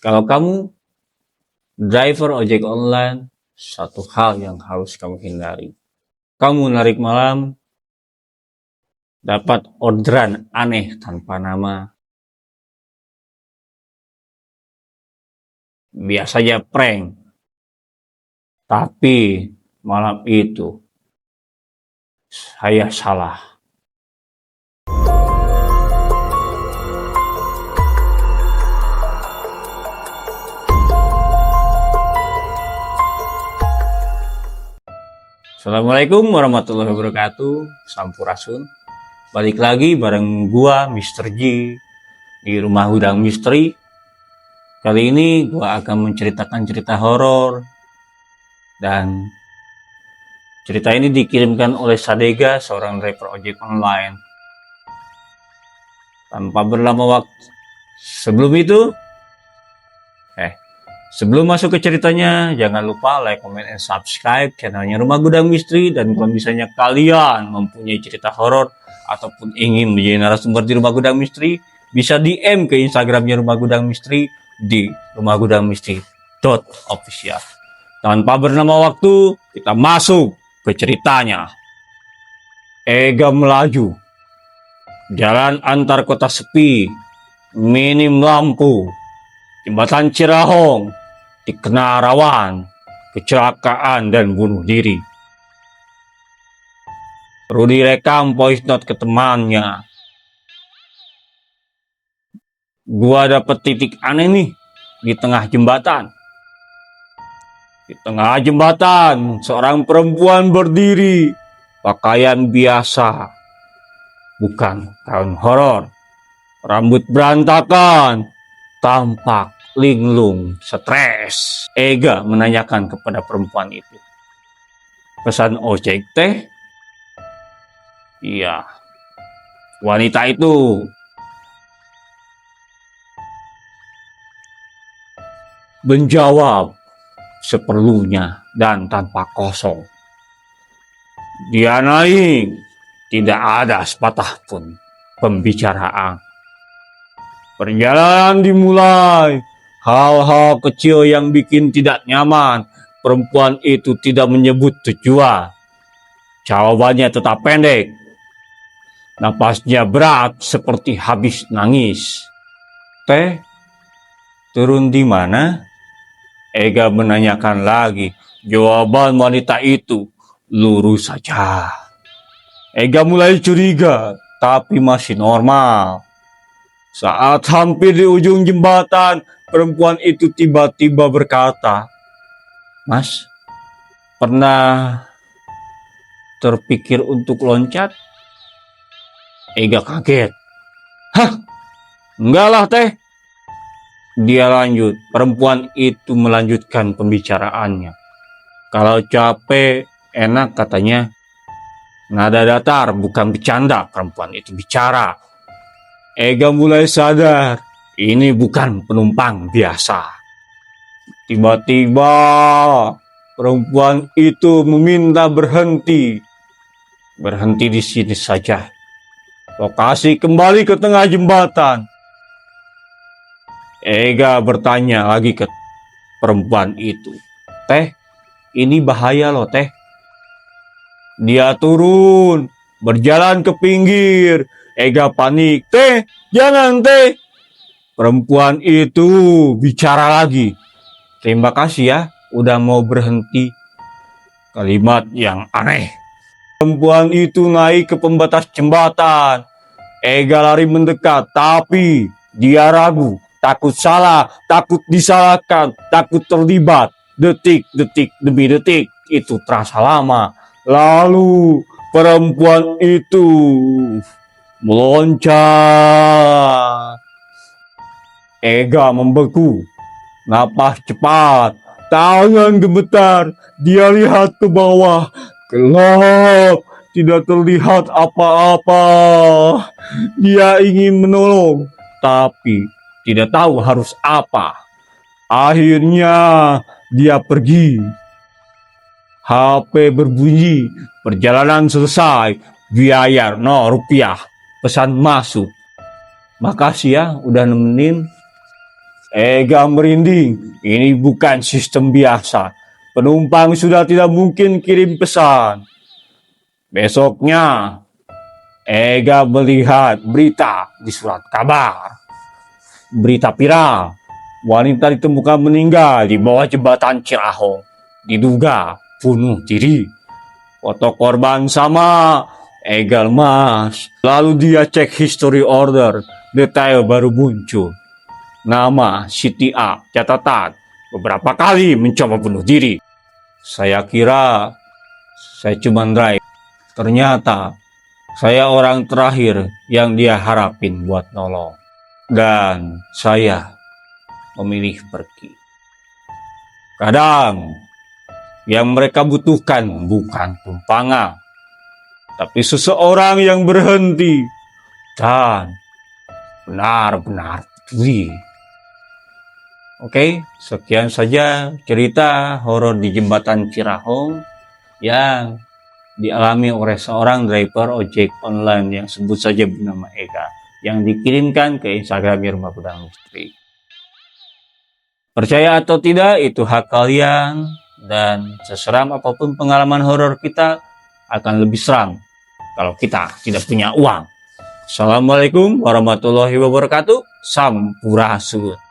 Kalau kamu driver ojek online, satu hal yang harus kamu hindari. Kamu narik malam, dapat orderan aneh tanpa nama. Biasanya prank. Tapi malam itu saya salah. Assalamualaikum warahmatullahi wabarakatuh. Sampurasun. Balik lagi bareng gua Mr. G di Rumah Gudang Misteri. Kali ini gua akan menceritakan cerita horor, dan cerita ini dikirimkan oleh Sadega, seorang driver ojek online. Tanpa berlama waktu, sebelum masuk ke ceritanya, jangan lupa like, comment, and subscribe channelnya Rumah Gudang Misteri. Dan kalau misalnya kalian mempunyai cerita horor ataupun ingin menjadi narasumber di Rumah Gudang Misteri, bisa DM ke Instagramnya Rumah Gudang Misteri di rumahgudangmisteri.official. Tanpa bernama waktu, kita masuk ke ceritanya. Ega melaju. Jalan antar kota sepi, minim lampu, jembatan Cirahong dikenal rawan kecelakaan dan bunuh diri. Perlu direkam voice note ke temannya. Gua dapet titik aneh nih di tengah jembatan. Di tengah jembatan, seorang perempuan berdiri, pakaian biasa, bukan tahun horor. Rambut berantakan, tampak linglung, stres. Ega menanyakan kepada perempuan itu, "Pesan ojek teh?" Iya. Wanita itu menjawab seperlunya dan tanpa kosong. Dia naik, tidak ada sepatah pun pembicaraan. Perjalanan dimulai. Hal-hal kecil yang bikin tidak nyaman. Perempuan itu tidak menyebut tujuan. Jawabannya tetap pendek. Napasnya berat seperti habis nangis. "Teh, turun di mana?" Ega menanyakan lagi. Jawaban wanita itu lurus saja. Ega mulai curiga, tapi masih normal. Saat hampir di ujung jembatan, perempuan itu tiba-tiba berkata, "Mas, pernah terpikir untuk loncat?" Ega kaget. "Hah? Enggak lah teh." Dia lanjut. Perempuan itu melanjutkan pembicaraannya. "Kalau capek, enak katanya." Nada datar, bukan bercanda, perempuan itu bicara. Ega mulai sadar, ini bukan penumpang biasa. Tiba-tiba, perempuan itu meminta berhenti. "Berhenti di sini saja. Lokasi kembali ke tengah jembatan." Ega bertanya lagi ke perempuan itu, "Teh, ini bahaya loh teh." Dia turun, berjalan ke pinggir. Ega panik, "Teh, jangan teh." Perempuan itu bicara lagi, "Terima kasih ya, udah mau berhenti." Kalimat yang aneh. Perempuan itu naik ke pembatas jembatan. Ega lari mendekat, tapi dia ragu. Takut salah, takut disalahkan, takut terlibat. Detik-detik demi detik itu terasa lama. Lalu perempuan itu meloncat. Ega membeku, napas cepat, tangan gemetar. Dia lihat ke bawah, gelap, tidak terlihat apa-apa. Dia ingin menolong, tapi tidak tahu harus apa. Akhirnya dia pergi. HP berbunyi, perjalanan selesai, biaya Rp0, pesan masuk. "Makasih ya udah nemenin." Ega merinding. Ini bukan sistem biasa. Penumpang sudah tidak mungkin kirim pesan. Besoknya, Ega melihat berita di surat kabar. Berita viral. Wanita ditemukan meninggal di bawah jembatan Cirahong. Diduga bunuh diri. Foto korban sama. Ega lemas. Lalu dia cek history order. Detail baru muncul. Nama Siti A. Catatan. Beberapa kali mencoba bunuh diri. Saya kira saya cuma drive. Ternyata saya orang terakhir yang dia harapin buat nolong. Dan saya memilih pergi. Kadang yang mereka butuhkan bukan tumpangan, tapi seseorang yang berhenti dan benar-benar peduli. Oke, sekian saja cerita horor di jembatan Cirahong yang dialami oleh seorang driver ojek online yang sebut saja bernama Ega, yang dikirimkan ke Instagram Rumah Gudang Misteri. Percaya atau tidak, itu hak kalian, dan seseram apapun pengalaman horor kita akan lebih seram kalau kita tidak punya uang. Assalamualaikum warahmatullahi wabarakatuh. Sampurasun.